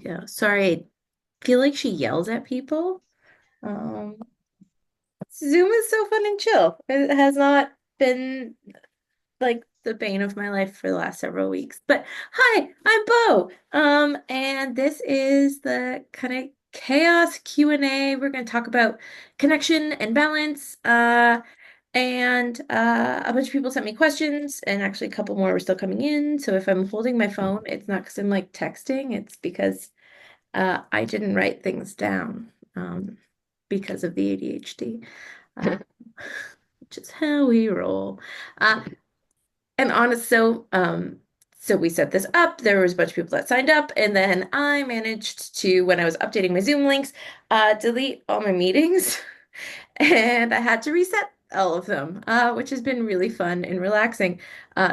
Yeah, sorry. I feel like she yells at people. Um, Zoom is so fun and chill. It has not been like the bane of my life for the last several weeks. But hi, I'm Bo. And this is the kind of chaos Q&A. We're going to talk about connection and balance. And a bunch of people sent me questions, and actually a couple more were still coming in. So if I'm holding my phone, it's not because I'm like texting, it's because I didn't write things down because of the ADHD, uh, which is how we roll. Uh, and honest, so we set this up. There was a bunch of people that signed up, and then I managed to, when I was updating my Zoom links, delete all my meetings, and I had to reset all of them, which has been really fun and relaxing.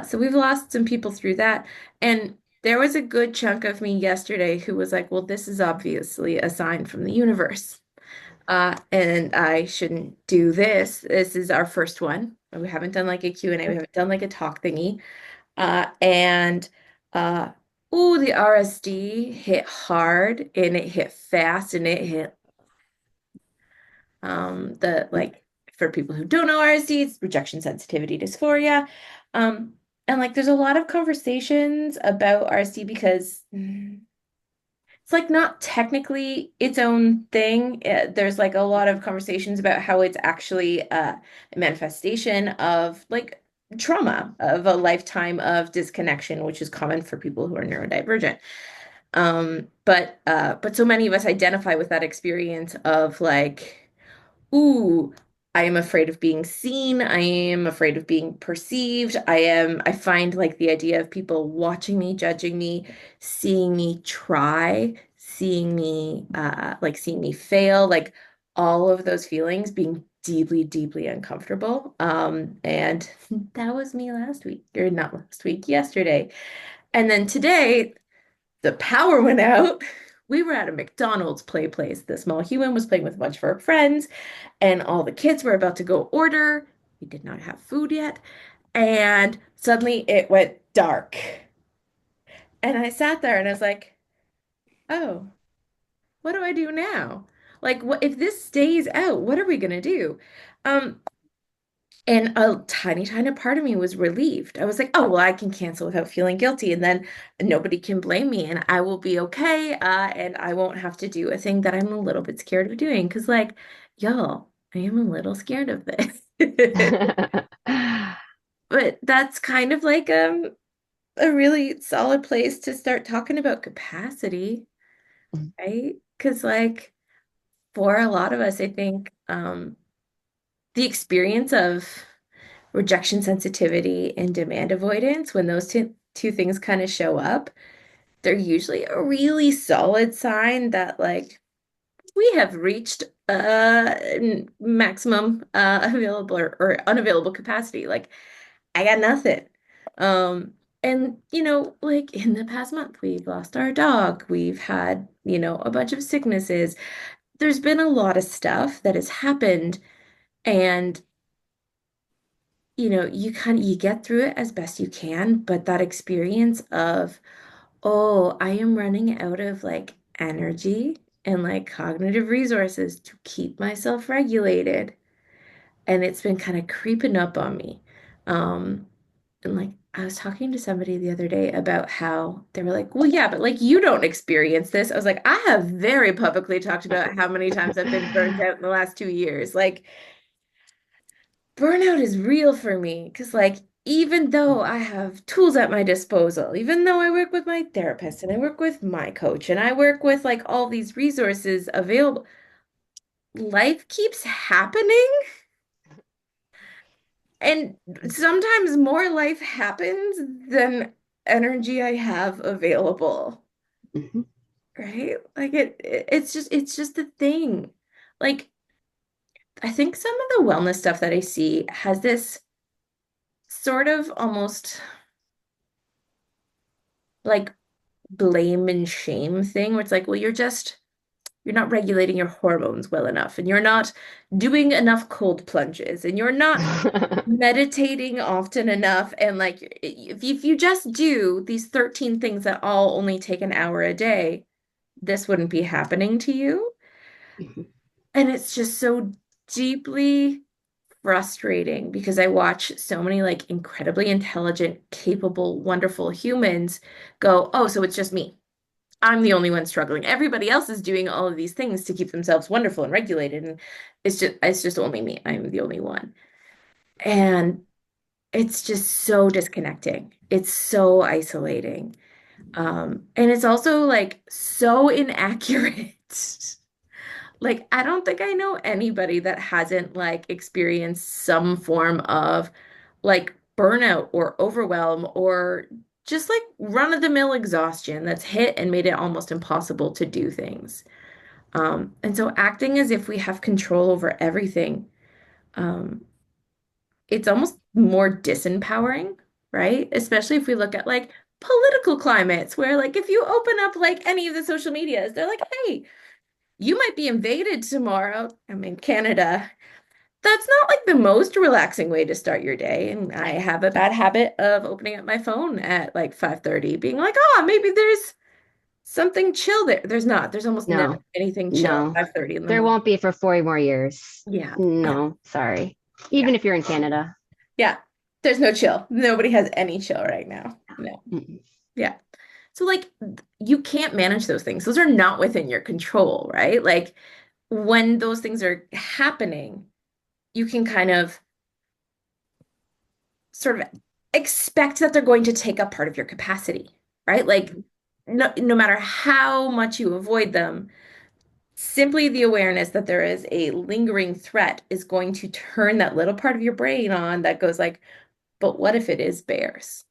So we've lost some people through that, and there was a good chunk of me yesterday who was like, "Well, this is obviously a sign from the universe." And I shouldn't do this. This is our first one. We haven't done like a Q&A. We haven't done like a talk thingy. And uh oh, the RSD hit hard and it hit fast and it hit the like for people who don't know RSD, it's rejection sensitivity dysphoria. Um and like there's a lot of conversations about RSD because it's like not technically its own thing. There's like a lot of conversations about how it's actually a manifestation of like trauma of a lifetime of disconnection, which is common for people who are neurodivergent. But so many of us identify with that experience of like, ooh, I am afraid of being seen. I am afraid of being perceived. I find like the idea of people watching me, judging me, seeing me try, seeing me fail, like all of those feelings being deeply, deeply uncomfortable. And that was me last week, or not last week, yesterday. And then today, the power went out. We were at a McDonald's play place. The small human was playing with a bunch of our friends, and all the kids were about to go order. We did not have food yet. And suddenly it went dark. And I sat there and I was like, oh, what do I do now? Like, what if this stays out? What are we gonna do? Um, and a tiny, tiny part of me was relieved. I was like, oh, well, I can cancel without feeling guilty, and then nobody can blame me, and I will be okay. And I won't have to do a thing that I'm a little bit scared of doing. Because, like, y'all, I am a little scared of this. But that's kind of like a really solid place to start talking about capacity, right? Because like for a lot of us, I think the experience of rejection sensitivity and demand avoidance, when those two things kind of show up, they're usually a really solid sign that like we have reached maximum available or unavailable capacity. Like I got nothing. And like in the past month, we've lost our dog. We've had, a bunch of sicknesses. There's been a lot of stuff that has happened, and you get through it as best you can, but that experience of, oh, I am running out of like energy and like cognitive resources to keep myself regulated, and it's been kind of creeping up on me. Um, And like I was talking to somebody the other day about how they were like, well, yeah, but like you don't experience this. I was like, I have very publicly talked about how many times I've been burnt out in the last 2 years. Like burnout is real for me because like even though I have tools at my disposal, even though I work with my therapist and I work with my coach and I work with like all these resources available, life keeps happening. And sometimes more life happens than energy I have available, Mhm. right? Like it's just the thing. Like I think some of the wellness stuff that I see has this sort of almost like blame and shame thing where it's like, well, you're not regulating your hormones well enough, and you're not doing enough cold plunges, and you're not meditating often enough. And like, if you just do these 13 things that all only take an hour a day, this wouldn't be happening to you. Mhm. And it's just so deeply frustrating because I watch so many like incredibly intelligent, capable, wonderful humans go, oh, so it's just me. I'm the only one struggling. Everybody else is doing all of these things to keep themselves wonderful and regulated, and it's just only me. I'm the only one. And it's just so disconnecting. It's so isolating. And it's also like so inaccurate. Like, I don't think I know anybody that hasn't like experienced some form of like burnout or overwhelm or just like run-of-the-mill exhaustion that's hit and made it almost impossible to do things. And so acting as if we have control over everything, um, it's almost more disempowering, right? Especially if we look at like political climates where like if you open up like any of the social medias, they're like, hey, you might be invaded tomorrow. I'm in Canada. That's not like the most relaxing way to start your day. And I have a bad habit of opening up my phone at like 5:30, being like, oh, maybe there's something chill there. There's not. There's almost never No, anything chill at no. 5:30 in the There morning. won't be for 40 more years. Yeah. Yeah. No, sorry. Yeah. Even if you're in Canada. Yeah. There's no chill. Nobody has any chill right now. No. Mm-mm. Yeah. So like you can't manage those things. Those are not within your control, right? Like when those things are happening, you can kind of sort of expect that they're going to take up part of your capacity, right? Like no matter how much you avoid them, simply the awareness that there is a lingering threat is going to turn that little part of your brain on that goes like, but what if it is bears?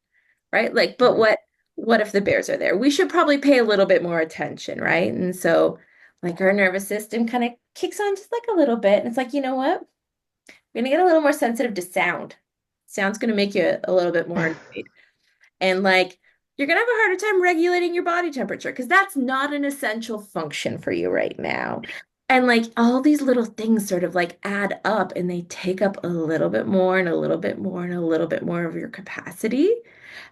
Right? Like, but Mhm. what if the bears are there? We should probably pay a little bit more attention, right? And so like our nervous system kind of kicks on just like a little bit. And it's like, you know what? We're gonna get a little more sensitive to sound. Sound's gonna make you a little bit more annoyed. And like you're gonna have a harder time regulating your body temperature because that's not an essential function for you right now. And like all these little things sort of like add up and they take up a little bit more and a little bit more and a little bit more of your capacity.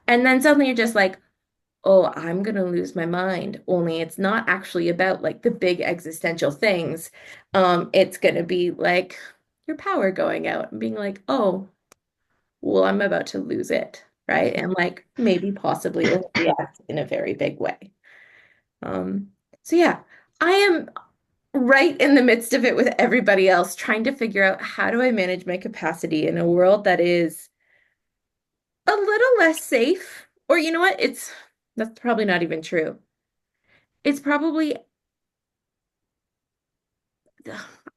And then suddenly you're just like, oh, I'm gonna lose my mind. Only it's not actually about like the big existential things. It's gonna be like your power going out and being like, oh, well, I'm about to lose it, right? And like maybe possibly overreact in a very big way. Um, so yeah, I am right in the midst of it with everybody else, trying to figure out how do I manage my capacity in a world that is a little less safe. Or you know what? That's probably not even true. It's probably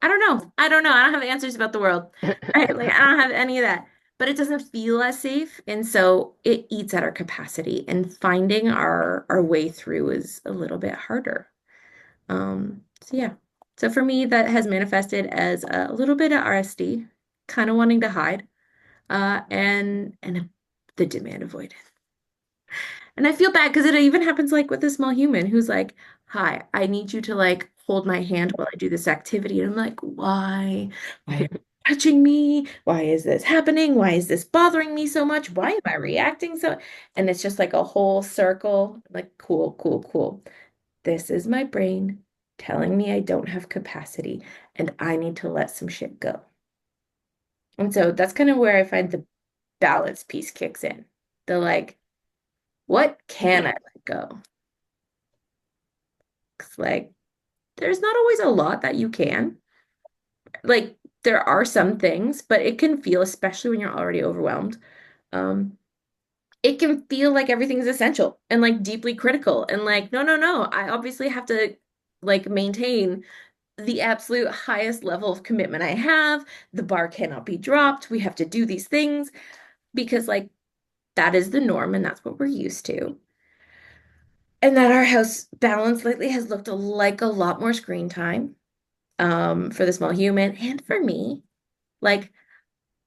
I don't know. I don't know. I don't have answers about the world. Right? Like I don't have any of that. But it doesn't feel as safe. And so it eats at our capacity. And finding our way through is a little bit harder. So yeah. So for me, that has manifested as a little bit of RSD, kind of wanting to hide, and the demand avoidance. And I feel bad because it even happens like with a small human who's like, "Hi, I need you to like hold my hand while I do this activity." And I'm like, "Why? Why are you touching me? Why is this happening? Why is this bothering me so much? Why am I reacting so?" And it's just like a whole circle. Like, cool, cool, cool. This is my brain telling me I don't have capacity and I need to let some shit go. And so that's kind of where I find the balance piece kicks in. The like, what can I let go? 'Cause like there's not always a lot that you can. Like there are some things, but it can feel, especially when you're already overwhelmed, um, it can feel like everything's essential and like deeply critical and like, no, no, no, I obviously have to like maintain the absolute highest level of commitment I have. The bar cannot be dropped. We have to do these things because like that is the norm and that's what we're used to. And that our house balance lately has looked like a lot more screen time for the small human and for me. Like,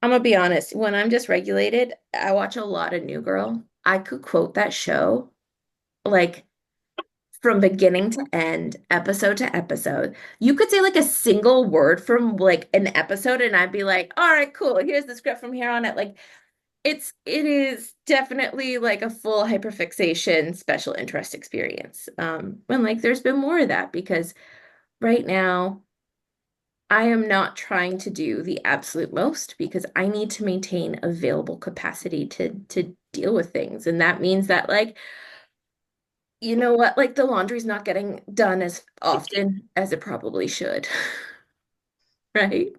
I'm gonna be honest, when I'm dysregulated, I watch a lot of New Girl. I could quote that show like from beginning to end, episode to episode. You could say like a single word from like an episode, and I'd be like, all right, cool. Here's the script from here on it. Like, it is definitely like a full hyperfixation special interest experience. And like there's been more of that because right now I am not trying to do the absolute most because I need to maintain available capacity to deal with things. And that means that like, you know what, like the laundry's not getting done as often as it probably should. Right?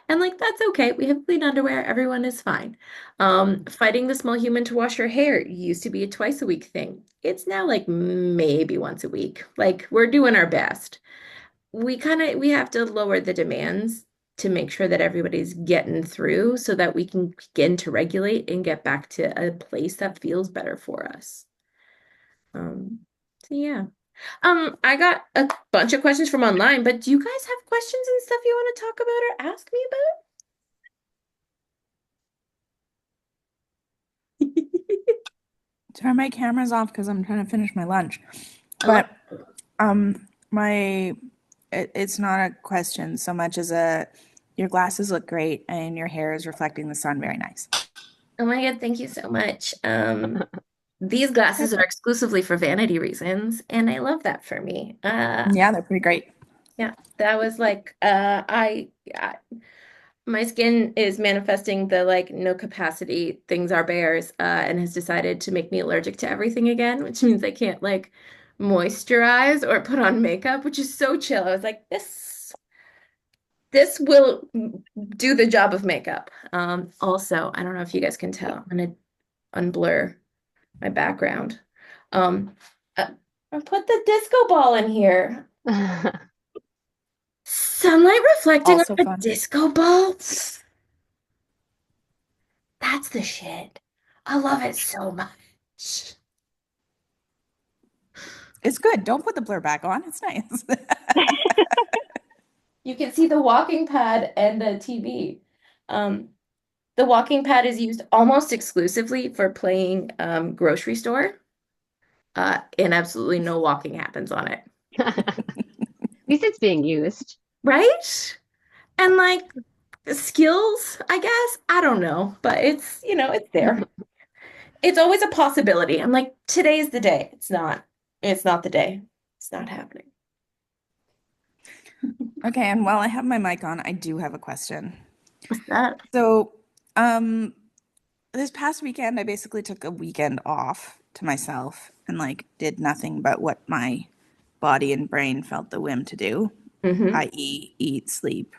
And like that's okay. We have clean underwear. Everyone is fine. Fighting the small human to wash your hair used to be a twice a week thing. It's now like maybe once a week. Like we're doing our best. We have to lower the demands to make sure that everybody's getting through so that we can begin to regulate and get back to a place that feels better for us. Um, so yeah. I got a bunch of questions from online, but do you guys have questions and stuff you want to talk about or ask me about? Sorry, my camera's off because I'm trying to finish my lunch. I love But it's not a question so much as your glasses look great and your hair is reflecting the sun very nice. Oh my God, thank you so much. These glasses are exclusively for vanity reasons, and I love that for me. Yeah, they're pretty great. Yeah, that was like my skin is manifesting the like no capacity things are bears, and has decided to make me allergic to everything again, which means I can't like moisturize or put on makeup, which is so chill. I was like, this will do the job of makeup. Also, I don't know if you guys can tell. I'm gonna unblur my background. Um, uh, I put the disco ball in here. Sunlight reflecting off Also a fun. disco ball. That's the shit. I love it so much. It's good. Don't put the blur back on. It's nice. You can see the walking pad and the TV. Um, the walking pad is used almost exclusively for playing grocery store, and absolutely no walking happens on it. At least it's being used. Right? And like skills, I guess. I don't know, but it's, it's there. It's always a possibility. I'm like, today's the day. It's not. It's not the day. It's not happening. Okay, and while I have my mic on, I do have a question. What's that? So, um, this past weekend, I basically took a weekend off to myself and like did nothing but what my body and brain felt the whim to do, Mm-hmm. i.e., eat, sleep,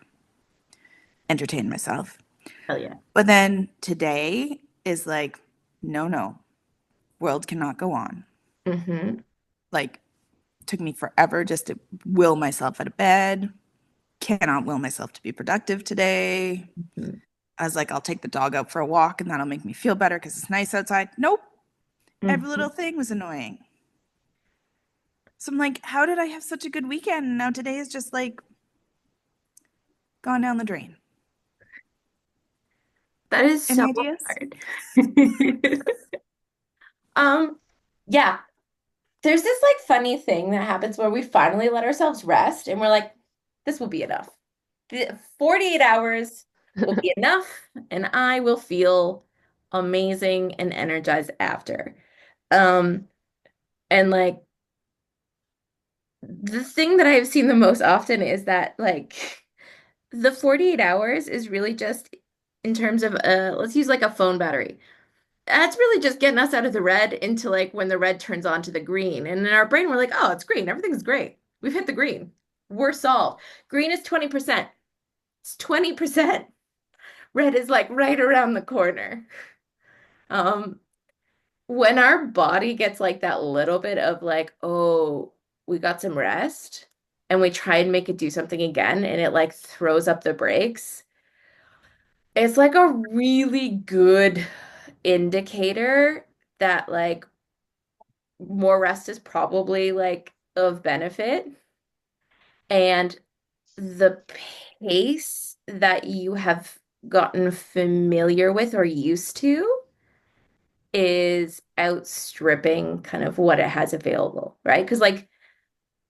entertain myself. Hell yeah. But then today is like, no, no, world cannot go on. Mm-hmm. Like, took me forever just to will myself out of bed. Cannot will myself to be productive today. I was like, I'll take the dog out for a walk and that'll make me feel better because it's nice outside. Nope. Every Mm-hmm. little thing was annoying. So I'm like, how did I have such a good weekend? And now today is just like gone down the drain. That is Any so ideas? hard. Um, yeah, there's this like funny thing that happens where we finally let ourselves rest and we're like, this will be enough. 48 hours will be enough, and I will feel amazing and energized after. Um, and like the thing that I've seen the most often is that like the 48 hours is really just in terms of let's use like a phone battery. That's really just getting us out of the red into like when the red turns on to the green. And in our brain, we're like, oh, it's green. Everything's great. We've hit the green. We're solved. Green is 20%. It's 20%. Red is like right around the corner. Um, when our body gets like that little bit of like, oh, we got some rest, and we try and make it do something again, and it like throws up the brakes, it's like a really good indicator that like more rest is probably like of benefit. And the pace that you have gotten familiar with or used to is outstripping kind of what it has available, right? Because like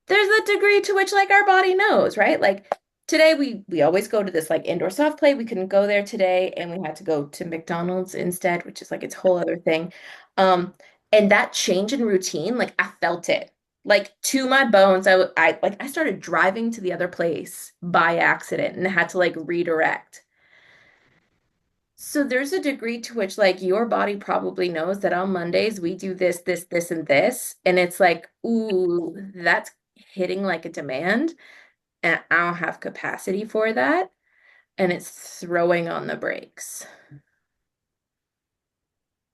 there's a degree to which like our body knows, right? Like today we always go to this like indoor soft play. We couldn't go there today, and we had to go to McDonald's instead, which is like its whole other thing. Um, and that change in routine, like I felt it. Like to my bones, I started driving to the other place by accident and had to like redirect. So there's a degree to which like your body probably knows that on Mondays we do this, this, this, and this. And it's like, ooh, that's hitting like a demand, and I don't have capacity for that. And it's throwing on the brakes.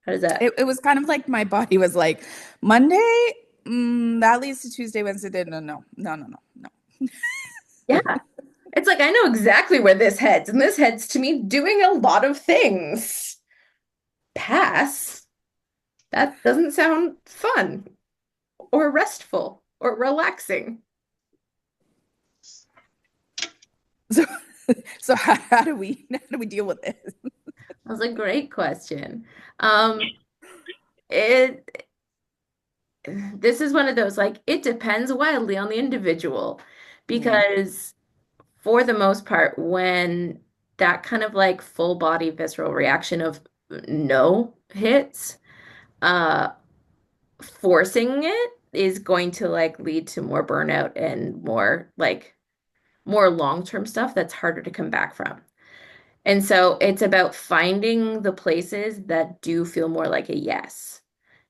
How does that? It was kind of like my body was like, Monday, that leads to Tuesday, Wednesday. No. Yeah. It's like I know exactly where this heads, and this heads to me doing a lot of things. Pass. That doesn't sound fun or restful or relaxing. So, so how do we deal with this? That was a great question. It this is one of those like it depends wildly on the individual Mm. because for the most part, when that kind of like full body visceral reaction of no hits, uh, forcing it is going to like lead to more burnout and more long-term stuff that's harder to come back from. And so it's about finding the places that do feel more like a yes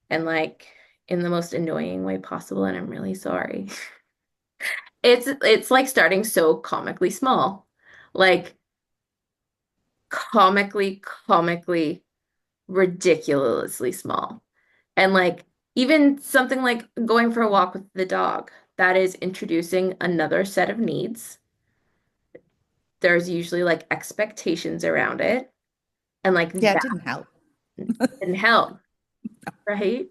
and like in the most annoying way possible. And I'm really sorry. It's like starting so comically small. Like comically, ridiculously small. And like even something like going for a walk with the dog, that is introducing another set of needs. There's usually like expectations around it, and like Yeah, it that didn't help. didn't help, right?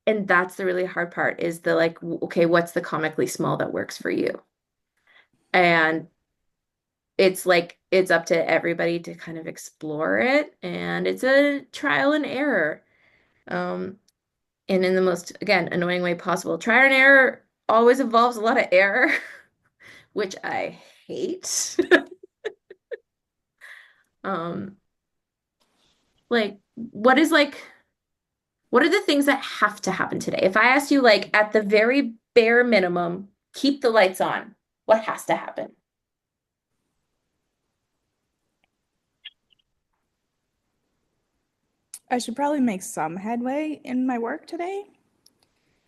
And that's the really hard part is the like, okay, what's the comically small that works for you? And it's like it's up to everybody to kind of explore it, and it's a trial and error. Um, and in the most, again, annoying way possible. Trial and error always involves a lot of error, which I hate. Um, what are the things that have to happen today? If I ask you, like, at the very bare minimum, keep the lights on, what has to happen? I should probably make some headway in my work today.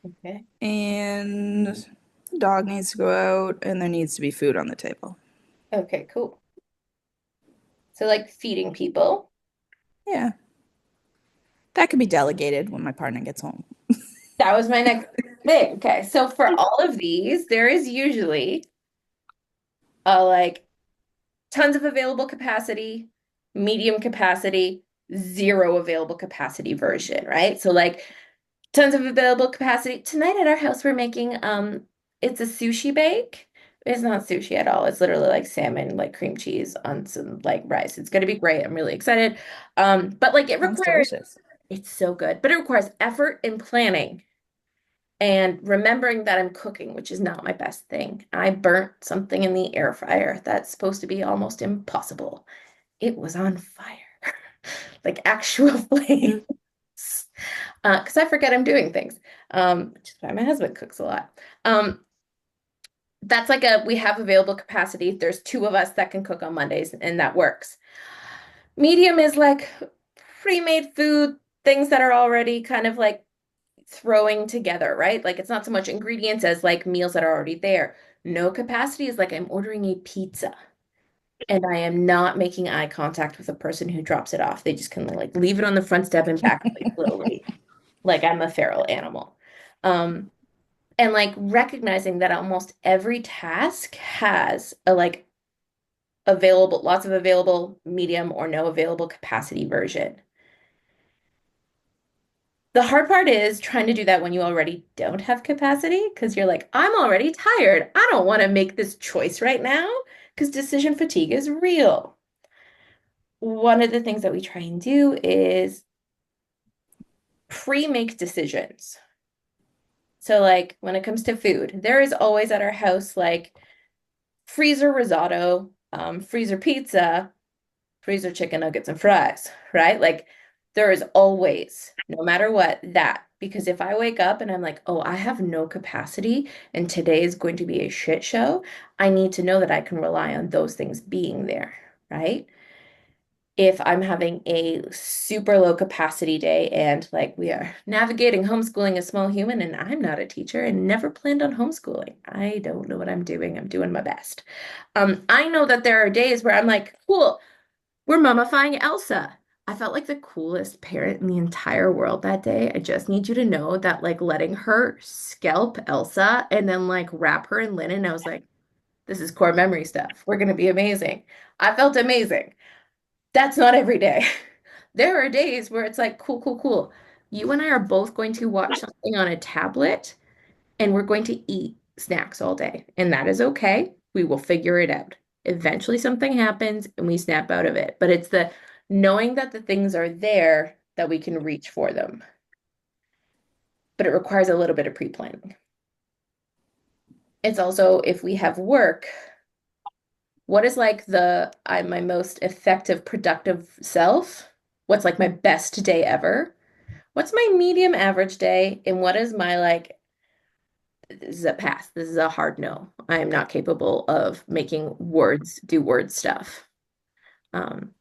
Okay. And the dog needs to go out, and there needs to be food on the table. Okay, cool. So, like, feeding people. Yeah, that could be delegated when my partner gets home. That was my next thing. Okay, so for all of these, there is usually a like tons of available capacity, medium capacity, zero available capacity version, right? So like tons of available capacity. Tonight at our house we're making it's a sushi bake. It's not sushi at all. It's literally like salmon, like cream cheese on some like rice. It's gonna be great. I'm really excited. But like it Sounds requires delicious. it's so good, but it requires effort and planning and remembering that I'm cooking, which is not my best thing. I burnt something in the air fryer that's supposed to be almost impossible. It was on fire, like actual flames. Because I forget I'm doing things, which is why my husband cooks a lot. That's like we have available capacity. There's two of us that can cook on Mondays, and that works. Medium is like pre-made food, things that are already kind of like throwing together, right? Like it's not so much ingredients as like meals that are already there. No capacity is like I'm ordering a pizza and I am not making eye contact with the person who drops it off. They just kind of like leave it on the front step and back away slowly, like I'm a feral animal. Um, and like recognizing that almost every task has a like available, lots of available, medium, or no available capacity version. The hard part is trying to do that when you already don't have capacity because you're like, I'm already tired. I don't want to make this choice right now because decision fatigue is real. One of the things that we try and do is pre-make decisions. So like when it comes to food, there is always at our house like freezer risotto, freezer pizza, freezer chicken nuggets and fries, right? Like there is always, no matter what, that. Because if I wake up and I'm like, oh, I have no capacity and today is going to be a shit show, I need to know that I can rely on those things being there, right? If I'm having a super low capacity day and like we are navigating homeschooling a small human and I'm not a teacher and never planned on homeschooling. I don't know what I'm doing. I'm doing my best. I know that there are days where I'm like, cool, we're mummifying Elsa. I felt like the coolest parent in the entire world that day. I just need you to know that like letting her scalp Elsa and then like wrap her in linen, I was like, this is core memory stuff. We're gonna be amazing. I felt amazing. That's not every day. There are days where it's like, cool, cool, cool. You and I are both going to watch something on a tablet and we're going to eat snacks all day. And that is okay. We will figure it out. Eventually something happens and we snap out of it. But it's the knowing that the things are there that we can reach for them. But it requires a little bit of pre-planning. It's also if we have work, what is like I'm my most effective, productive self? What's like my best day ever? What's my medium average day? And what is my like, this is a pass. This is a hard no. I am not capable of making words do word stuff. Um,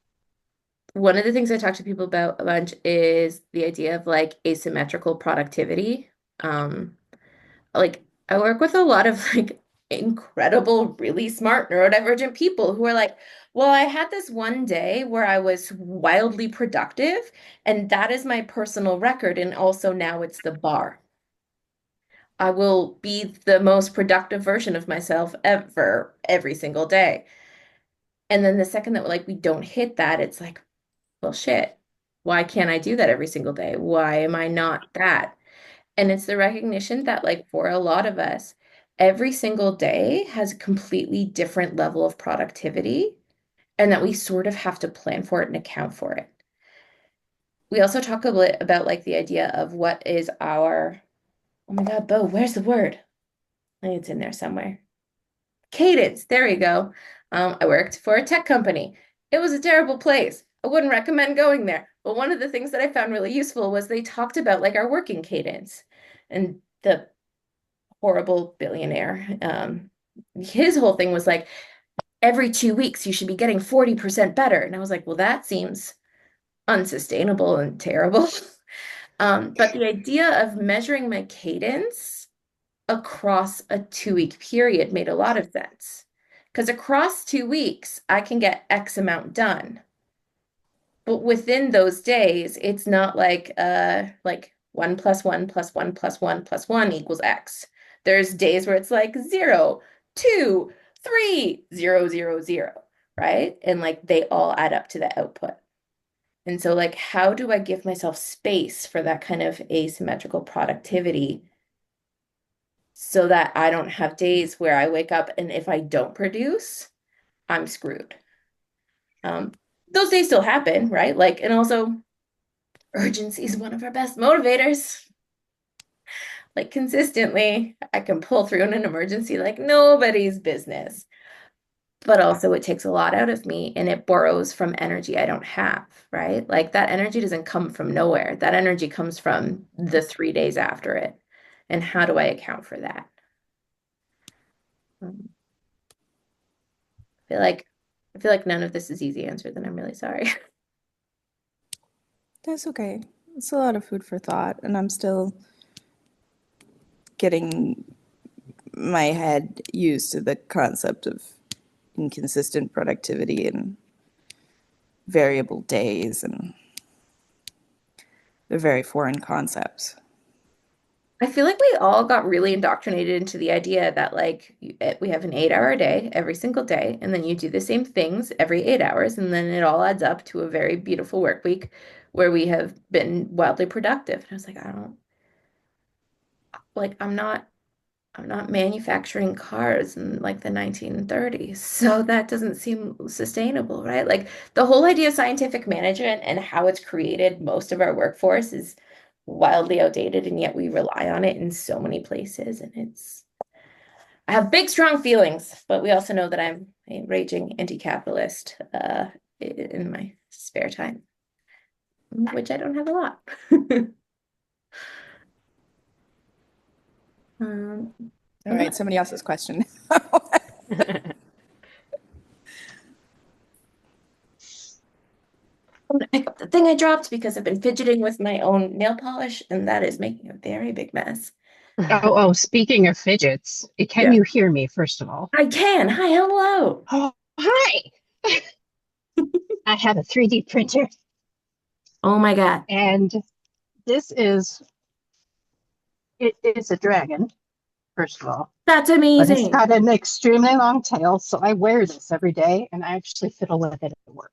One of the things I talk to people about a bunch is the idea of like asymmetrical productivity. Um, like I work with a lot of like incredible, really smart neurodivergent people who are like, well, I had this one day where I was wildly productive, and that is my personal record. And also now it's the bar. I will be the most productive version of myself ever, every single day. And then the second that like we don't hit that, it's like, well, shit. Why can't I do that every single day? Why am I not that? And it's the recognition that, like, for a lot of us, every single day has a completely different level of productivity, and that we sort of have to plan for it and account for it. We also talk a bit about like the idea of what is our, oh my God, Bo, where's the word? I think it's in there somewhere. Cadence. There we go. I worked for a tech company. It was a terrible place. I wouldn't recommend going there. But one of the things that I found really useful was they talked about like our working cadence. And the horrible billionaire, his whole thing was like, every 2 weeks you should be getting 40% better. And I was like, well, that seems unsustainable and terrible. But the idea of measuring my cadence across a 2 week period made a lot of sense. Because across 2 weeks, I can get X amount done. But within those days, it's not like 1 + 1 + 1 + 1 + 1 equals X. There's days where it's like 0, 2, 3, 0, 0, 0, right? And like they all add up to the output. And so like how do I give myself space for that kind of asymmetrical productivity so that I don't have days where I wake up and if I don't produce, I'm screwed. Um, those days still happen, right? Like, and also urgency is one of our best motivators. Like consistently, I can pull through in an emergency like nobody's business. But also it takes a lot out of me and it borrows from energy I don't have, right? Like that energy doesn't come from nowhere. That energy comes from the 3 days after it. And how do I account for that? Um, I feel like I feel like none of this is easy answered, then I'm really sorry. That's okay. It's a lot of food for thought, and I'm still getting my head used to the concept of inconsistent productivity and variable days, and they're very foreign concepts. I feel like we all got really indoctrinated into the idea that like we have an 8 hour day every single day, and then you do the same things every 8 hours, and then it all adds up to a very beautiful work week where we have been wildly productive. And I was like, I don't like I'm not manufacturing cars in like the 1930s. So that doesn't seem sustainable, right? Like the whole idea of scientific management and how it's created most of our workforce is wildly outdated, and yet we rely on it in so many places. And I have big, strong feelings, but we also know that I'm a raging anti-capitalist in my spare time, which I don't have a lot. Um, All right, somebody else's question. I'm gonna pick up the thing I dropped because I've been fidgeting with my own nail polish, and that is making a very big mess. Oh, speaking of fidgets, can Yeah. you hear me, first of all? I can. Hi, hello. Oh, hi. I have a 3D printer, Oh my God. and this is it is a dragon, first of all, That's but it's amazing. got an extremely long tail, so I wear this every day, and I actually fiddle with it at work.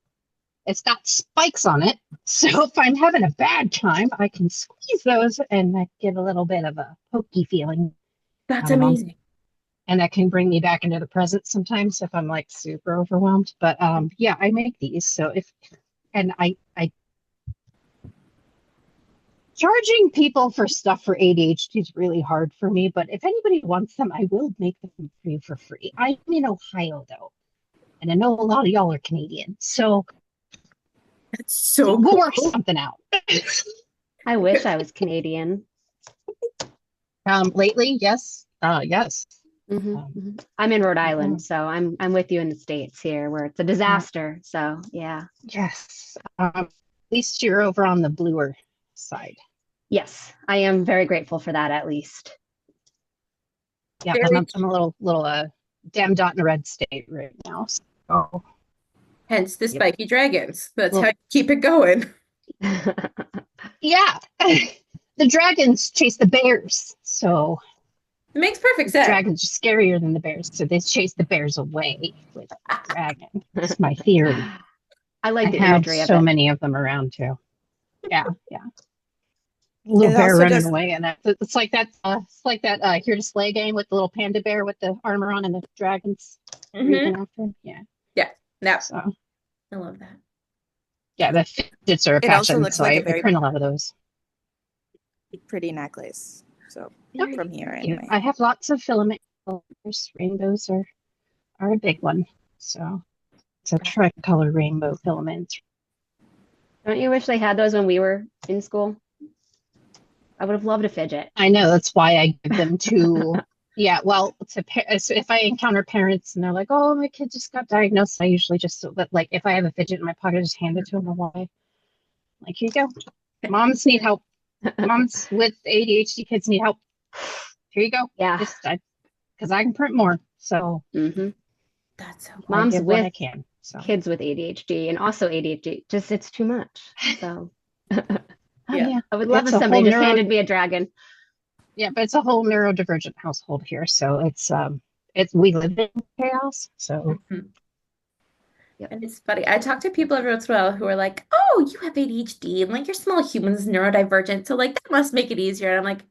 It's got spikes on it, so if I'm having a bad time, I can squeeze those and I get a little bit of a pokey feeling That's going on. amazing. And that can bring me back into the present sometimes if I'm like super overwhelmed. But yeah, I make these. So if and I charging people for stuff for ADHD is really hard for me, but if anybody wants them, I will make them for you for free. I'm in Ohio though, and I know a lot of y'all are Canadian, so That's so we'll cool. work something out. I wish I was Canadian. Lately, yes, yes. I'm in Rhode Island, so I'm with you in the States here, where it's a disaster. So yeah. Yes. At least you're over on the bluer side. Yes, I am very grateful for that, at least. Yeah, Very I'm a little damn dot in a red state right now. So Hence the yep. spiky dragons. That's how Well, you keep it going. yeah. The dragons chase the bears. So It makes perfect sense. dragons are scarier than the bears. So they chase the bears away with the dragon. That's my theory. I I like the have imagery of so it. many of them around too. Yeah, yeah. Little It bear also running just away, and it's like that. It's like that Here to Slay game with the little panda bear with the armor on and the dragons breathing after him. Yeah. Yeah. No, So I love that. yeah, the fidgets are a it also passion. looks So like a I very print a lot of those. pretty necklace. So Very from here Thank you. anyway. I have lots of filament colors. Rainbows are a big one. So it's a tricolor rainbow filament. Don't you wish they had those when we were in school? I would have loved a fidget. I know that's why I give them to. Yeah, well, so if I encounter parents and they're like, "Oh, my kid just got diagnosed," I usually just but like if I have a fidget in my pocket, I just hand it to them. Like, here you go. Moms need help. Moms with ADHD kids need help. Here you go. Yeah. Just because I can print more. So That's so cool. I Moms give what I with can. So kids with ADHD and also ADHD, just it's too much. So Yeah. I would love it's if a somebody whole just handed me a dragon. yeah, but it's a whole neurodivergent household here. So it's we live in chaos. So Mhm. Yep. And it's funny. I talk to people every once in a while who are like, "Oh, you have ADHD, and like your small human's neurodivergent, so like that must make it easier." And I'm like,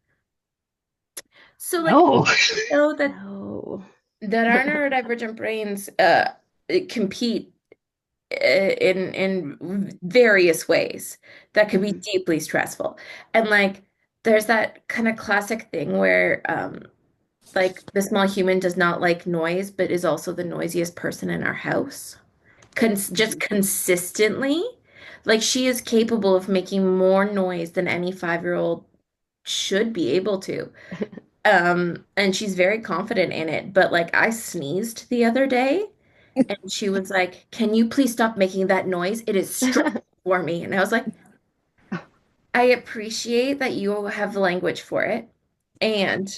so like, no. know that No. our neurodivergent brains compete in various ways that could be deeply stressful. And like there's that kind of classic thing where like the small human does not like noise, but is also the noisiest person in our house. Just consistently. Like she is capable of making more noise than any 5-year-old should be able to. And she's very confident in it. But like I sneezed the other day and she was like, "Can you please stop making that noise? It is stressful for me." And I was like, "I appreciate that you have language for it." And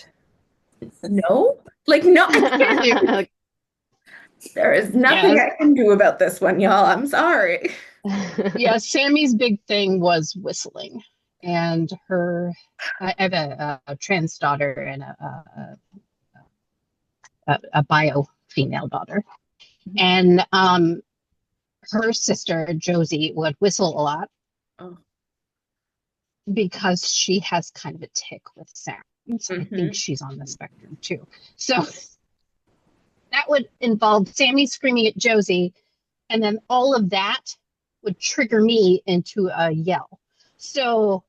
no, like, no, I can't. There is nothing Yeah, I can do about this one, y'all. I'm sorry. yeah. Sammy's big thing was whistling, and I have a trans daughter and a bio female daughter, and her sister Josie would whistle a lot Oh. because she has kind of a tick with sounds. I think she's on the spectrum too. So that would involve Sammy screaming at Josie, and then all of that would trigger me into a yell. So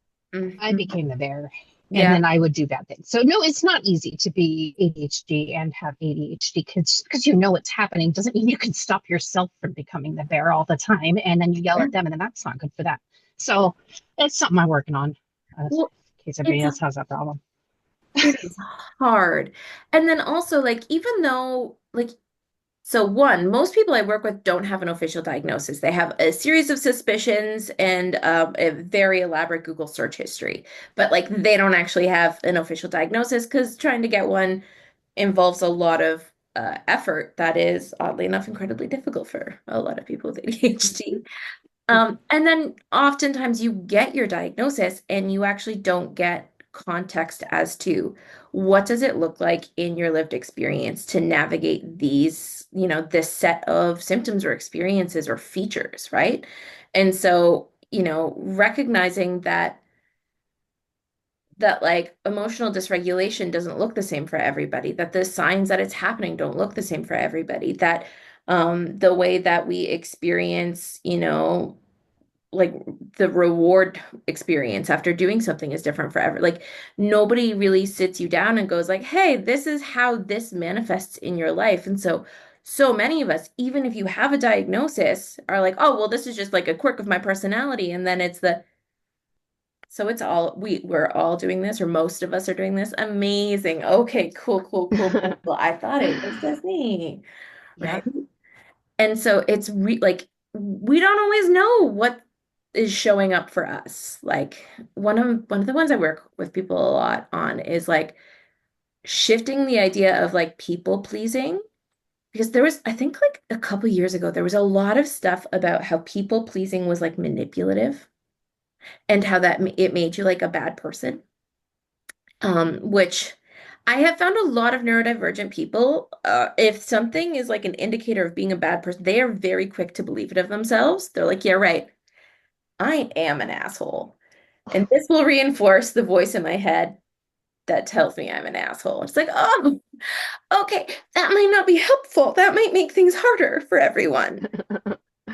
I became the bear. and Yeah. then I would do bad things. So no, it's not easy to be ADHD and have ADHD kids because you know it's happening doesn't mean you can stop yourself from becoming the bear all the time, and then you yell at them, and then that's not good for that. So it's something I'm working on, in Well, case anybody it's else has that problem. it is hard. And then also like even though like so one, most people I work with don't have an official diagnosis. They have a series of suspicions and a very elaborate Google search history, but like they don't actually have an official diagnosis because trying to get one involves a lot of effort that is oddly enough incredibly difficult for a lot of people with ADHD. And then oftentimes you get your diagnosis and you actually don't get context as to what does it look like in your lived experience to navigate these, this set of symptoms or experiences or features, right? And so, recognizing that like emotional dysregulation doesn't look the same for everybody, that the signs that it's happening don't look the same for everybody, that the way that we experience, like the reward experience after doing something is different forever. Like nobody really sits you down and goes like, "Hey, this is how this manifests in your life." And so many of us, even if you have a diagnosis, are like, "Oh, well, this is just like a quirk of my personality." And then so it's all we're all doing this, or most of us are doing this. Amazing. Okay, cool, cool, cool, cool, cool. I thought it was just me, Yeah. right? And so it's like we don't always know what is showing up for us. Like one of the ones I work with people a lot on is like shifting the idea of like people pleasing. Because there was, I think like a couple years ago, there was a lot of stuff about how people pleasing was like manipulative and how it made you like a bad person. Which I have found a lot of neurodivergent people, if something is like an indicator of being a bad person, they are very quick to believe it of themselves. They're like, yeah, right. I am an asshole. And this will reinforce the voice in my head that tells me I'm an asshole. It's like, oh, okay, that might not be helpful. That might make things harder for everyone.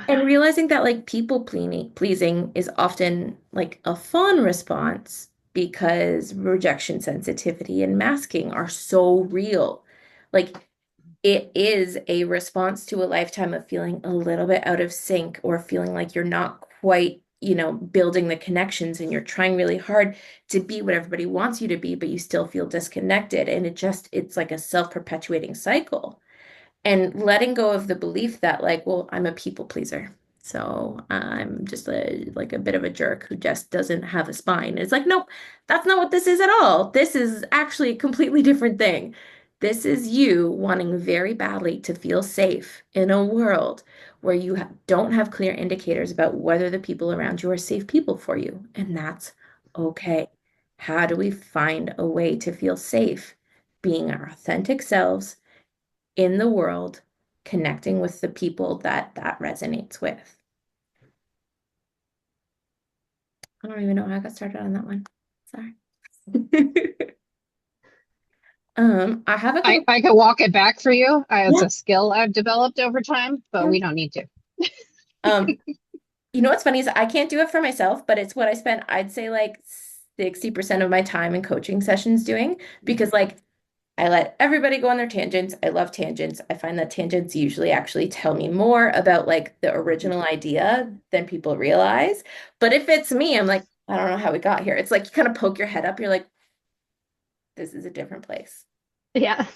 And realizing that like people pleasing is often like a fun response because rejection sensitivity and masking are so real. Like it is a response to a lifetime of feeling a little bit out of sync or feeling like you're not quite, building the connections and you're trying really hard to be what everybody wants you to be, but you still feel disconnected. And it's like a self-perpetuating cycle and letting go of the belief that like, well, I'm a people pleaser. So I'm just like a bit of a jerk who just doesn't have a spine. It's like, nope, that's not what this is at all. This is actually a completely different thing. This is you wanting very badly to feel safe in a world where you don't have clear indicators about whether the people around you are safe people for you. And that's okay. How do we find a way to feel safe being our authentic selves in the world, connecting with the people that resonates with? I don't even know how I got started on that one. Sorry. I have a couple. I could walk it back for you. It's Yeah, a skill I've developed over time, but yeah. we don't need to. Um, what's funny is I can't do it for myself, but it's what I spend, I'd say like 60% of my time in coaching sessions doing because like I let everybody go on their tangents. I love tangents. I find that tangents usually actually tell me more about like the original idea than people realize. But if it's me, I'm like, I don't know how we got here. It's like you kind of poke your head up. You're like, this is a different place. Yeah.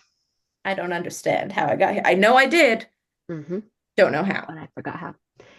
I don't understand how I got here. I know I did. Hmm. Don't know how. But I forgot how.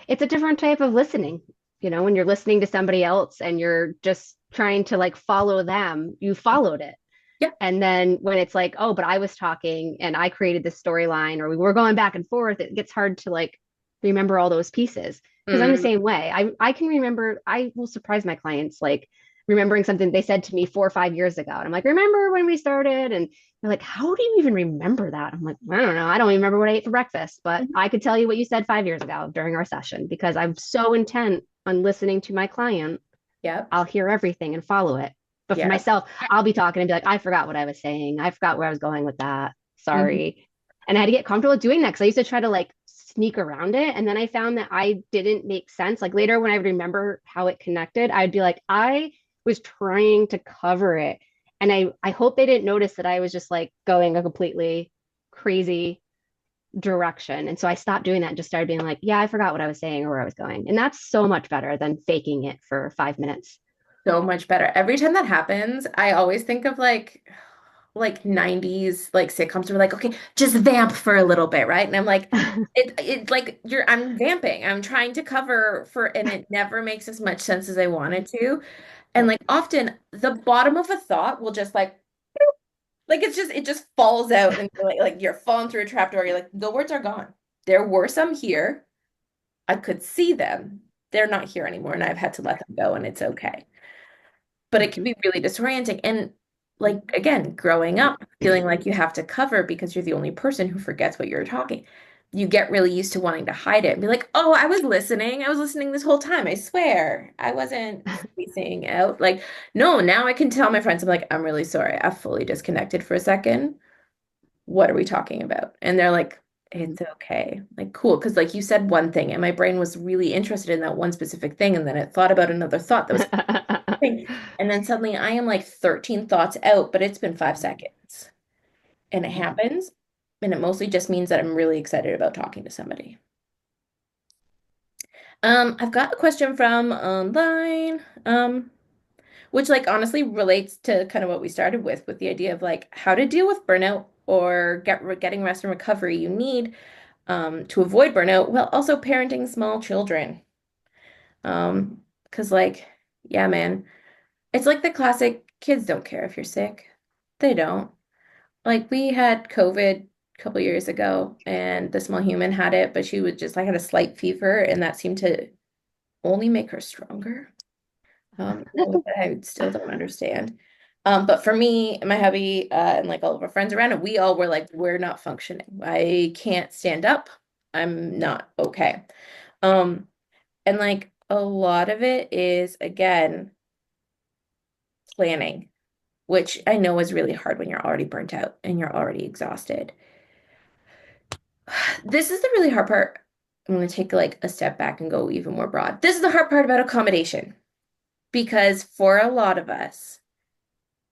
It's a different type of listening. When you're listening to somebody else and you're just trying to like follow them, you followed it. Yeah. And then when it's like, oh, but I was talking and I created this storyline or we were going back and forth, it gets hard to like remember all those pieces. Because I'm the Mm, same way. I can remember, I will surprise my clients like remembering something they said to me 4 or 5 years ago. And I'm like, remember when we started? And they're like, how do you even remember that? I'm like, I don't know. I don't even remember what I ate for breakfast, but mhm. I could tell you what you said 5 years ago during our session because I'm so intent on listening to my client. Yep. I'll hear everything and follow it. But for Yep. myself, I'll be talking and be like, I forgot what I was saying. I forgot where I was going with that. Mhm. Sorry. And I had to get comfortable with doing that because I used to try to like sneak around it. And then I found that I didn't make sense. Like later, when I would remember how it connected, I'd be like, I was trying to cover it And I hope they didn't notice that I was just like going a completely crazy direction. And so I stopped doing that and just started being like, yeah, I forgot what I was saying or where I was going. And that's so much better than faking it for 5 minutes. So much better. Every time that happens, I always think of like 90s like sitcoms were like, okay, just vamp for a little bit, right? And I'm like, it's like I'm vamping. I'm trying to cover for, and it never makes as much sense as I want it to. And Yep. like often the bottom of a thought will just like it just falls out and like you're falling through a trapdoor. You're like, the words are gone. There were some here. I could see them. They're not here anymore, and I've had to let them go, and it's okay. But it can be really disorienting. And like again, growing up, feeling like you have to cover because you're the only person who forgets what you're talking. You get really used to wanting to hide it and be like, oh, I was listening. I was listening this whole time. I swear. I wasn't spacing out. Like, no, now I can tell my friends, I'm like, I'm really sorry. I fully disconnected for a second. What are we talking about? And they're like, it's okay. Like, cool. Because like you said one thing, and my brain was really interested in that one specific thing, and then it thought about another thought that was thing. And then suddenly I am like 13 thoughts out, but it's been 5 seconds. And it happens. And it mostly just means that I'm really excited about talking to somebody. I've got a question from online, which like honestly relates to kind of what we started with the idea of like how to deal with burnout or getting rest and recovery you need to avoid burnout while also parenting small children. Because like, yeah, man, it's like the classic kids don't care if you're sick. They don't. Like we had COVID a couple years ago and the small human had it, but she would just like had a slight fever and that seemed to only make her stronger. I still don't understand. But for me, my hubby, and like all of our friends around it, we all were like, we're not functioning. I can't stand up. I'm not okay. Um, and like a lot of it is again planning, which I know is really hard when you're already burnt out and you're already exhausted. This is the really hard part. I'm going to take like a step back and go even more broad. This is the hard part about accommodation because for a lot of us,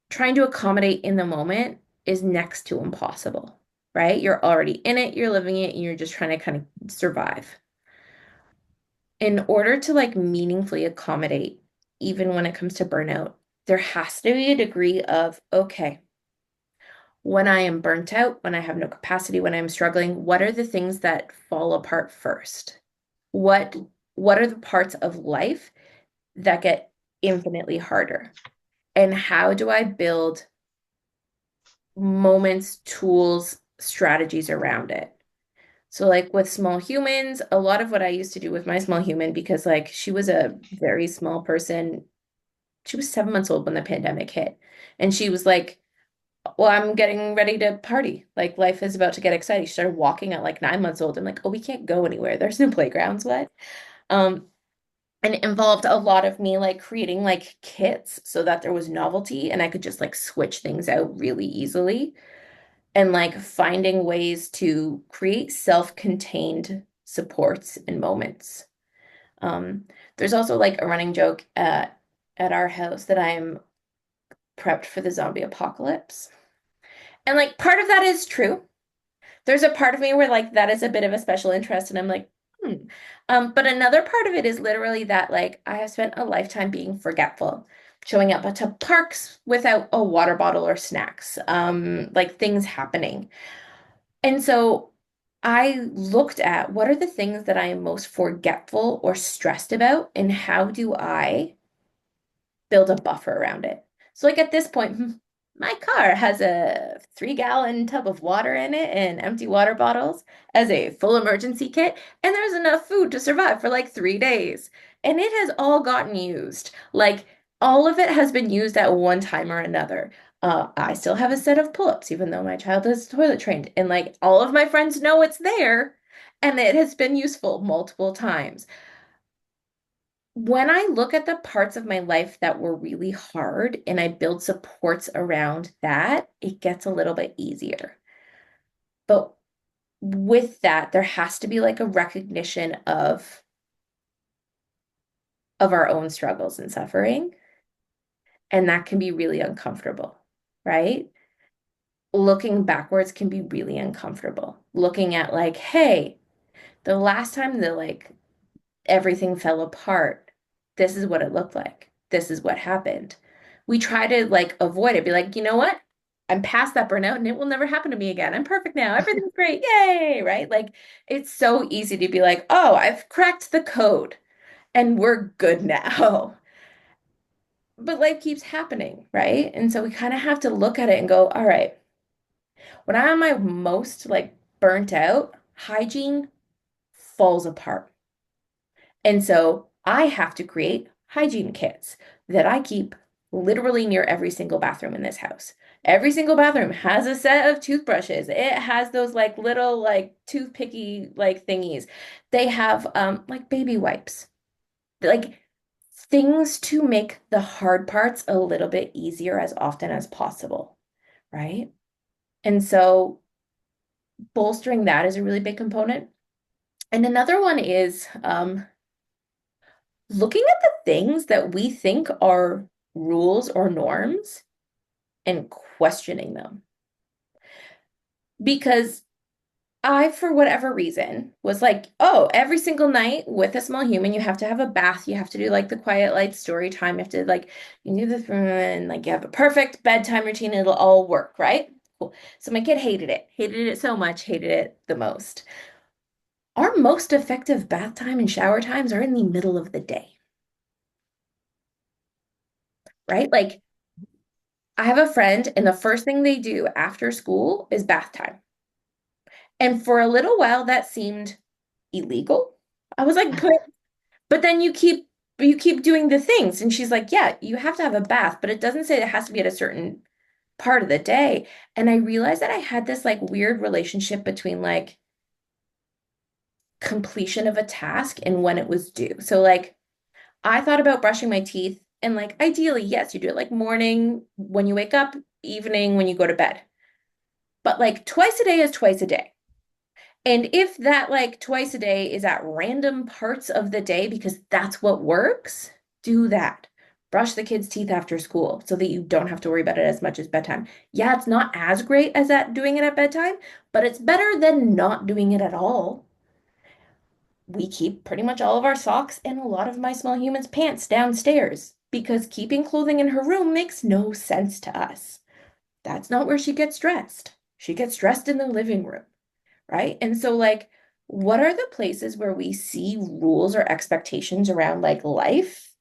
trying to accommodate in the moment is next to impossible, right? You're already in it, you're living it, and you're just trying to kind of survive. In order to like meaningfully accommodate, even when it comes to burnout, there has to be a degree of, okay, when I am burnt out, when I have no capacity, when I'm struggling, what are the things that fall apart first? What what are the parts of life that get infinitely harder? And how do I build moments, tools, strategies around it? So like with small humans, a lot of what I used to do with my small human, because like she was a very small person. She was 7 months old when the pandemic hit. And she was like, well, I'm getting ready to party. Like life is about to get exciting. She started walking at like 9 months old. I'm like, oh, we can't go anywhere. There's no playgrounds. What? Um, and it involved a lot of me like creating like kits so that there was novelty and I could just like switch things out really easily and like finding ways to create self-contained supports and moments. Um, there's also like a running joke at our house that I'm prepped for the zombie apocalypse. And like part of that is true. There's a part of me where like that is a bit of a special interest, and I'm like, hmm. But another part of it is literally that like I have spent a lifetime being forgetful, showing up to parks without a water bottle or snacks, like things happening. And so I looked at what are the things that I am most forgetful or stressed about, and how do I build a buffer around it. So like at this point, my car has a 3 gallon tub of water in it and empty water bottles as a full emergency kit, and there's enough food to survive for like 3 days. And it has all gotten used. Like all of it has been used at one time or another. I still have a set of pull-ups, even though my child is toilet trained, and like all of my friends know it's there, and it has been useful multiple times. When I look at the parts of my life that were really hard and I build supports around that, it gets a little bit easier. But with that, there has to be like a recognition of our own struggles and suffering, and that can be really uncomfortable. right? Looking backwards can be really uncomfortable. Looking at like, hey, the last time that like everything fell apart, this is what it looked like. This is what happened. We try to like avoid it, be like, you know what? I'm past that burnout and it will never happen to me again. I'm perfect now. Everything's great. Yay, right? Like it's so easy to be like, oh, I've cracked the code and we're good now. But life keeps happening, right? And so we kind of have to look at it and go, all right, when I'm my most like burnt out, hygiene falls apart. And so I have to create hygiene kits that I keep literally near every single bathroom in this house. Every single bathroom has a set of toothbrushes. It has those like little like toothpicky like thingies. They have like baby wipes. Like things to make the hard parts a little bit easier as often as possible, right? And so bolstering that is a really big component. And another one is looking at the things that we think are rules or norms and questioning them. Because I, for whatever reason, was like, oh, every single night with a small human, you have to have a bath. You have to do like the quiet light story time. You have to like, you do this and like you have a perfect bedtime routine. It'll all work, right? Cool. So my kid hated it so much, hated it the most. Our most effective bath time and shower times are in the middle of the day, right? Like I have a friend, and the first thing they do after school is bath time. And for a little while, that seemed illegal. I was like, but then you keep doing the things. And she's like, yeah, you have to have a bath, but it doesn't say it has to be at a certain part of the day. And I realized that I had this like weird relationship between like completion of a task and when it was due. So like I thought about brushing my teeth and like ideally, yes, you do it like morning when you wake up, evening when you go to bed. But like twice a day is twice a day. And if that like twice a day is at random parts of the day because that's what works, do that. Brush the kids' teeth after school so that you don't have to worry about it as much as bedtime. Yeah, it's not as great as that doing it at bedtime, but it's better than not doing it at all. We keep pretty much all of our socks and a lot of my small human's pants downstairs because keeping clothing in her room makes no sense to us. That's not where she gets dressed. She gets dressed in the living room, right? And so, like, what are the places where we see rules or expectations around like life,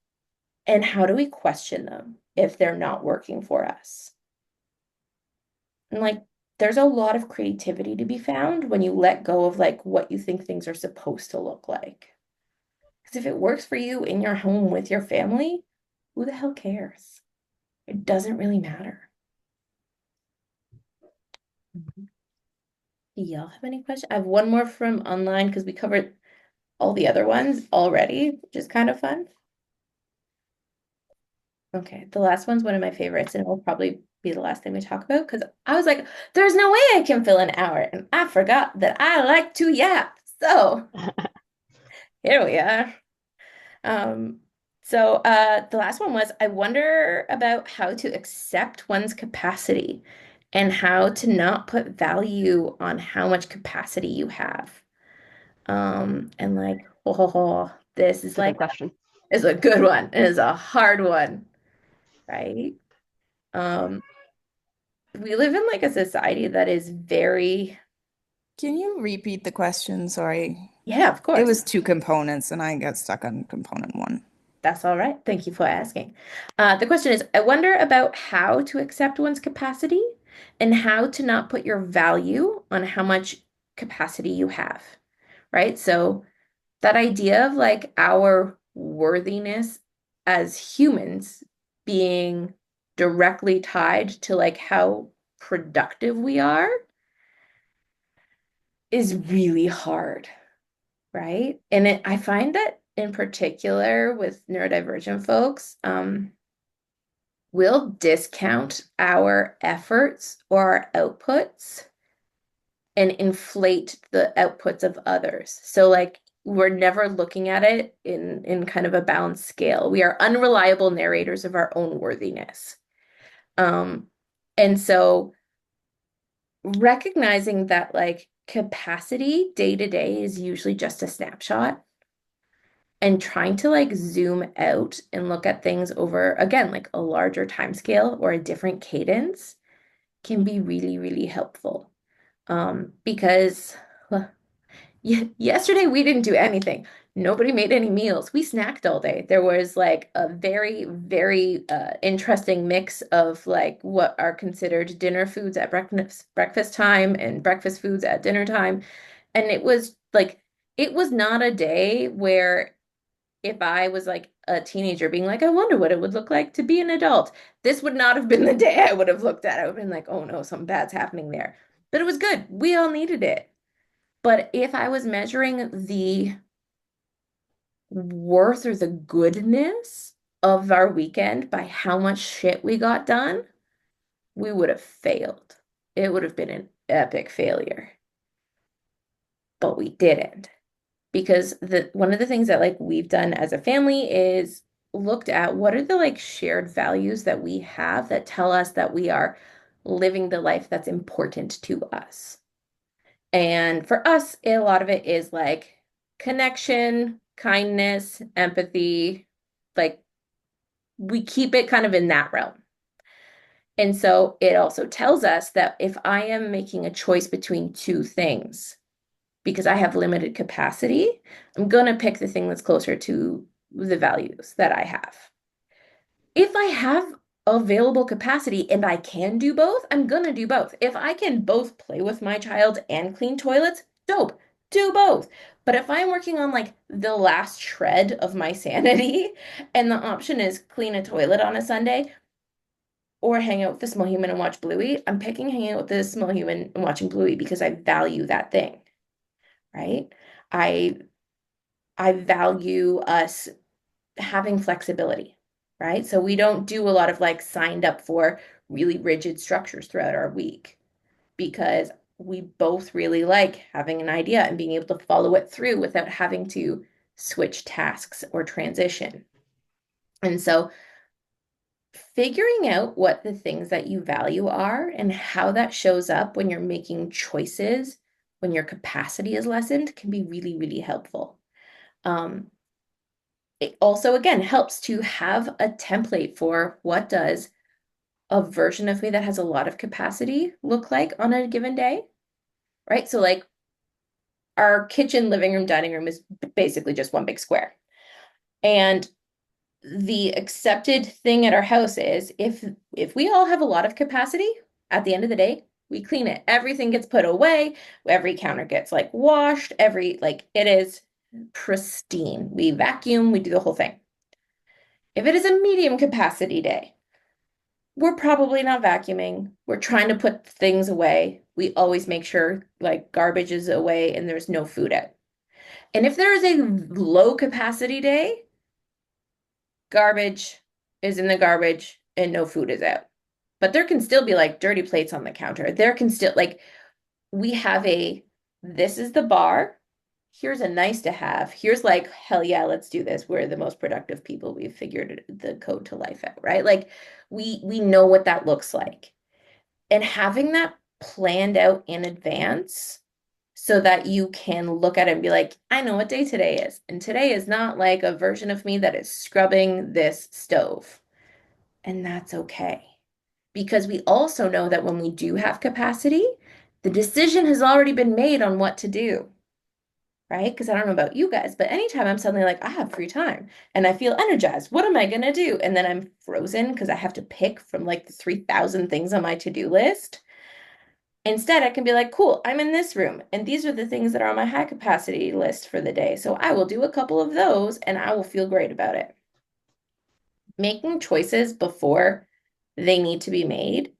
and how do we question them if they're not working for us? And like, there's a lot of creativity to be found when you let go of like what you think things are supposed to look like. Because if it works for you in your home with your family, who the hell cares? It doesn't really matter. Mhm. Do y'all have any questions? I have one more from online because we covered all the other ones already, which is kind of fun. Okay, the last one's one of my favorites, and it will probably be the last thing we talk about because I was like, there's no way I can fill an hour, and I forgot that I like to yap. So here we are. Um, the last one was I wonder about how to accept one's capacity and how to not put value on how much capacity you have. And like, oh, this is It's a good like question. is a good one. It is a hard one, right? Um, we live in like a society that is very, Can you repeat the question? Sorry. yeah, of It course. was two components and I got stuck on component one. That's all right. Thank you for asking. The question is, I wonder about how to accept one's capacity and how to not put your value on how much capacity you have, right? So that idea of like our worthiness as humans being directly tied to like how productive we are is really hard, right? And I find that in particular with neurodivergent folks, we'll discount our efforts or our outputs and inflate the outputs of others. So like we're never looking at it in kind of a balanced scale. We are unreliable narrators of our own worthiness. Um, And so recognizing that like capacity day to day is usually just a snapshot, and trying to like zoom out and look at things over again like a larger time scale or a different cadence can be really, really helpful. Because well, yesterday we didn't do anything. Nobody made any meals. We snacked all day. There was like a very, very interesting mix of like what are considered dinner foods at breakfast time and breakfast foods at dinner time. And it was like it was not a day where if I was like a teenager being like, I wonder what it would look like to be an adult. This would not have been the day I would have looked at. I would have been like, oh no, something bad's happening there. But it was good. We all needed it. But if I was measuring the worth or the goodness of our weekend by how much shit we got done, we would have failed. It would have been an epic failure. But we didn't. Because the one of the things that like we've done as a family is looked at what are the like shared values that we have that tell us that we are living the life that's important to us. And for us, a lot of it is like connection, kindness, empathy, like we keep it kind of in that realm. And so it also tells us that if I am making a choice between two things, because I have limited capacity, I'm going to pick the thing that's closer to the values that I have. If I have available capacity and I can do both, I'm going to do both. If I can both play with my child and clean toilets, dope, do both. But if I'm working on like the last shred of my sanity and the option is clean a toilet on a Sunday or hang out with the small human and watch Bluey, I'm picking hanging out with the small human and watching Bluey because I value that thing, right? I I value us having flexibility, right? So we don't do a lot of like signed up for really rigid structures throughout our week because we both really like having an idea and being able to follow it through without having to switch tasks or transition. And so figuring out what the things that you value are and how that shows up when you're making choices, when your capacity is lessened, can be really, really helpful. It also, again, helps to have a template for what does a version of me that has a lot of capacity look like on a given day, right? So like our kitchen, living room, dining room is basically just one big square. And the accepted thing at our house is if we all have a lot of capacity, at the end of the day, we clean it. Everything gets put away, every counter gets like washed, every like it is pristine. We vacuum, we do the whole thing. If it is a medium capacity day, we're probably not vacuuming. We're trying to put things away. We always make sure like garbage is away and there's no food out. And if there is a low capacity day, garbage is in the garbage and no food is out. But there can still be like dirty plates on the counter. There can still like we have this is the bar. Here's a nice to have. Here's like, hell yeah, let's do this. We're the most productive people. We've figured the code to life out, right? Like we know what that looks like. And having that planned out in advance so that you can look at it and be like, I know what day today is. And today is not like a version of me that is scrubbing this stove. And that's okay. Because we also know that when we do have capacity, the decision has already been made on what to do, right? Because I don't know about you guys, but anytime I'm suddenly like, I have free time and I feel energized, what am I going to do? And then I'm frozen because I have to pick from like the 3,000 things on my to-do list. Instead, I can be like, cool, I'm in this room, and these are the things that are on my high capacity list for the day. So I will do a couple of those and I will feel great about it. Making choices before they need to be made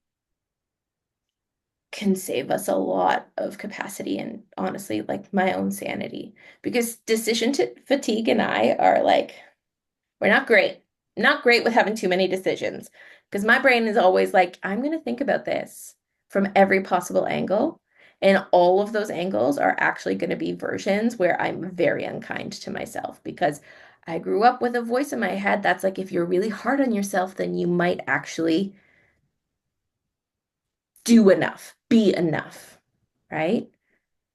can save us a lot of capacity and honestly, like my own sanity. Because decision fatigue and I are like, we're not great. Not great with having too many decisions. Because my brain is always like, I'm going to think about this from every possible angle. And all of those angles are actually going to be versions where I'm very unkind to myself because I grew up with a voice in my head that's like, if you're really hard on yourself, then you might actually do enough, be enough, right?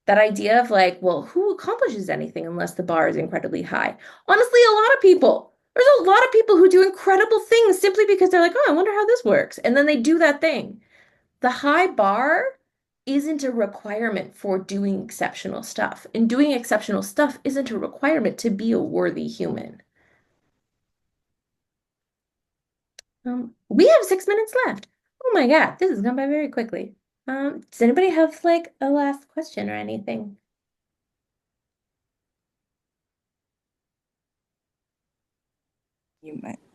That idea of like, well, who accomplishes anything unless the bar is incredibly high? Honestly, a lot of people. There's a lot of people who do incredible things simply because they're like, oh, I wonder how this works. And then they do that thing. The high bar isn't a requirement for doing exceptional stuff. And doing exceptional stuff isn't a requirement to be a worthy human. We have 6 minutes left. Oh my God, this has gone by very quickly. Does anybody have like a last question or anything?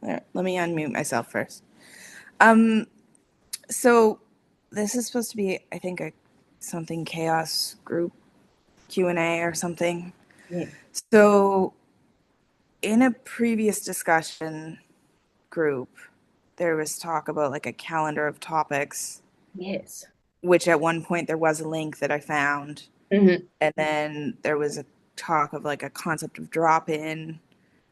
Let me unmute myself first. So this is supposed to be, I think, something chaos group Q&A or something. Yeah. So in a previous discussion group, there was talk about like a calendar of topics, Yes. which at one point there was a link that I found. Mm-hmm. And then there was a talk of like a concept of drop-in,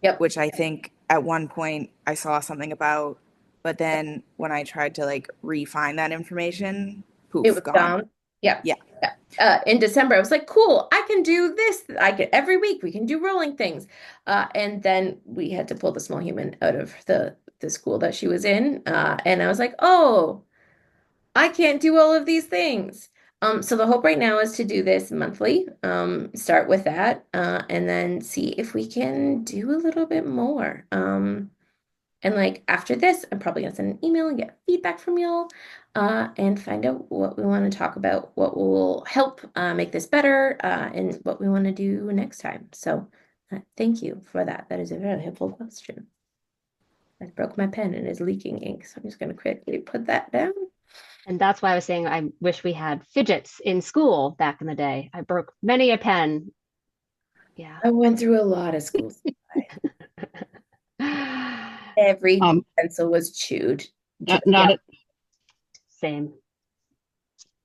Yep. which I think at one point I saw something about, but then when I tried to like refine that information, It poof, was gone. gone. Yeah. Yeah. In December, I was like, cool, I can do this. I can every week we can do rolling things. And then we had to pull the small human out of the school that she was in. And I was like, oh, I can't do all of these things. So the hope right now is to do this monthly. Start with that, and then see if we can do a little bit more. And like after this, I'm probably gonna send an email and get feedback from y'all, and find out what we want to talk about, what will help make this better, and what we want to do next time. So, thank you for that. That is a very helpful question. I broke my pen and is leaking ink, so I'm just gonna quickly put that down. And that's why I was saying I wish we had fidgets in school back in the day. I broke many a pen. Yeah. I went through a lot of school supply. Every pencil was chewed. Not Same.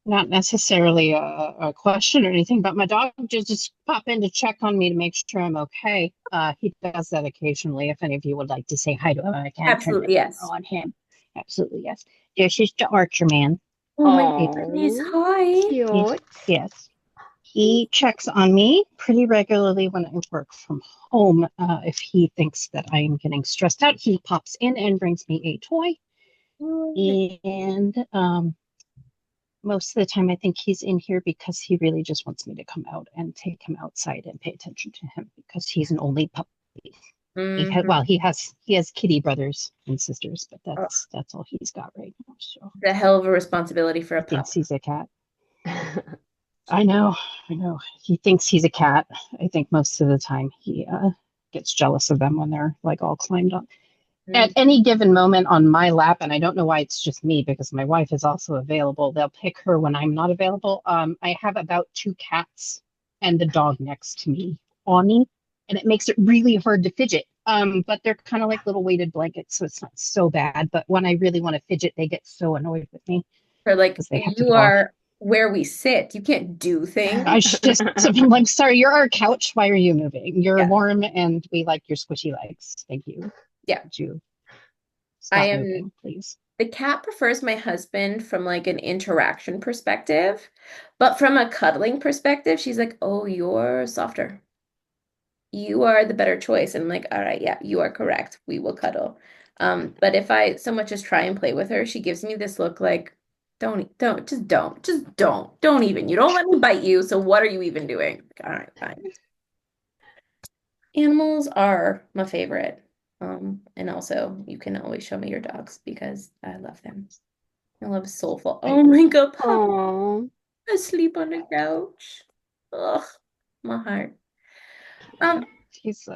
not necessarily a question or anything, but my dog just pop in to check on me to make sure I'm okay. He does that occasionally. If any of you would like to say hi to him, I can't turn my Absolutely, yes. camera on him. Absolutely, yes. This is the Archer man. Oh my Oh, goodness, hi. cute. Yes. He checks on me pretty regularly when I work from home. If he thinks that I am getting stressed out, he pops in and brings me a toy. And most of the time, I think he's in here because he really just wants me to come out and take him outside and pay attention to him because he's an only puppy. Mhm. He has kitty brothers and sisters, but Oh, that's all he's got right now. So the hell of a responsibility for a he thinks pup. he's a cat. I know. He thinks he's a cat. I think most of the time he gets jealous of them when they're like all climbed up. At any given moment on my lap, and I don't know why it's just me because my wife is also available. They'll pick her when I'm not available. I have about two cats and the dog next to me on me, and it makes it really hard to fidget. But they're kind of like little weighted blankets, so it's not so bad. But when I really want to fidget, they get so annoyed with me Or like because they have to you get off. are where we sit. You can't do things. I just I'm like, sorry, you're our couch. Why are you moving? You're Yeah. warm, and we like your squishy legs. Thank you. Yeah. Could you I stop am moving, please? the cat prefers my husband from like an interaction perspective, but from a cuddling perspective, she's like, "Oh, you're softer. You are the better choice." And I'm like, "All right, yeah, you are correct. We will cuddle." But if I so much as try and play with her, she gives me this look like, don't even. You don't let me bite you, so what are you even doing? Like, all right, fine. Animals are my favorite. And also you can always show me your dogs because I love them. I love Soulful. Oh my God, Pop Oh, asleep on the couch. Ugh, my heart. Um, He's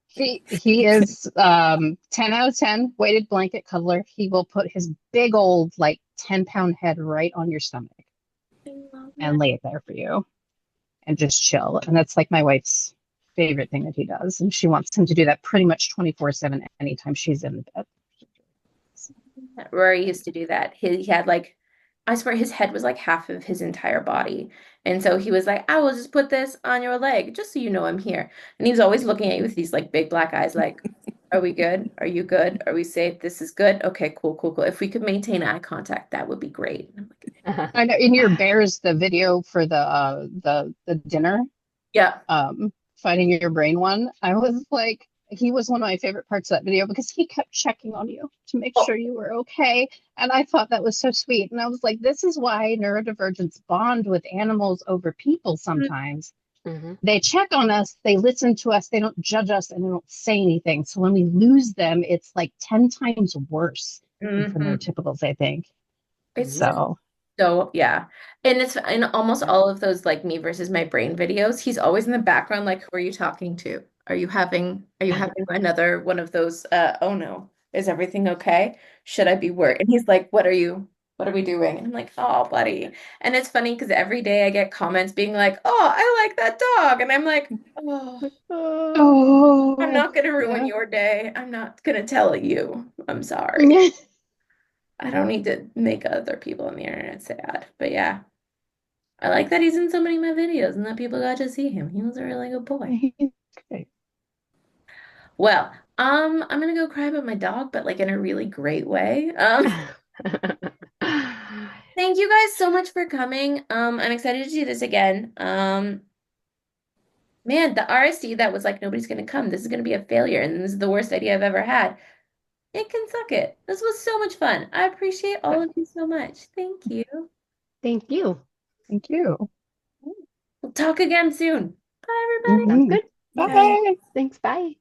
he is 10 out of 10 weighted blanket cuddler. He will put his big old like 10-pound head right on your stomach I love and that. lay it there for you and just chill. And that's like my wife's favorite thing that he does. And she wants him to do that pretty much 24/7 anytime she's in the bed. Rory used to do that. He had like, I swear his head was like half of his entire body. And so he was like, I will just put this on your leg just so you know I'm here. And he was always looking at you with these like big black eyes, like, Are we good? Are you good? Are we safe? This is good. Okay, cool, cool, cool. If we could maintain eye contact, that would be great. I'm like, I know in your bears, the video for the dinner, yeah. fighting your brain one, I was like, he was one of my favorite parts of that video because he kept checking on you to make Oh, sure you were okay. And I thought that was so sweet. And I was like, this is why neurodivergents bond with animals over people sometimes. Mhm. They check on us, they listen to us, they don't judge us, and they don't say anything. So when we lose them, it's like 10 times worse than for mhm. neurotypicals, I think. It's just So, so, yeah. And it's in almost all of those like me versus my brain videos, he's always in the background, like, who are you talking to? Are you having another one of those, oh no, is everything okay? Should I be worried? And he's like, what are we doing? And I'm like, oh, buddy. And it's funny because every day I get comments being like, oh, I like that dog. And I'm like, oh, Oh. I'm oh, not gonna ruin yeah. your day. I'm not gonna tell you. I'm sorry. I don't need to make other people on the internet sad. But yeah, I like that he's in so many of my videos and that people got to see him. He was a really good boy. Okay. Well, I'm gonna go cry about my dog, but like in a really great way. Thank you guys so much for coming. I'm excited to do this again. Man, the RSD that was like nobody's gonna come. This is gonna be a failure, and this is the worst idea I've ever had. It can suck it. This was so much fun. I appreciate all of you so much. Thank you. Thank you. Thank you. We'll talk again soon. Bye, everybody. Sounds Mhm. good. Bye. Bye. Thanks. Bye.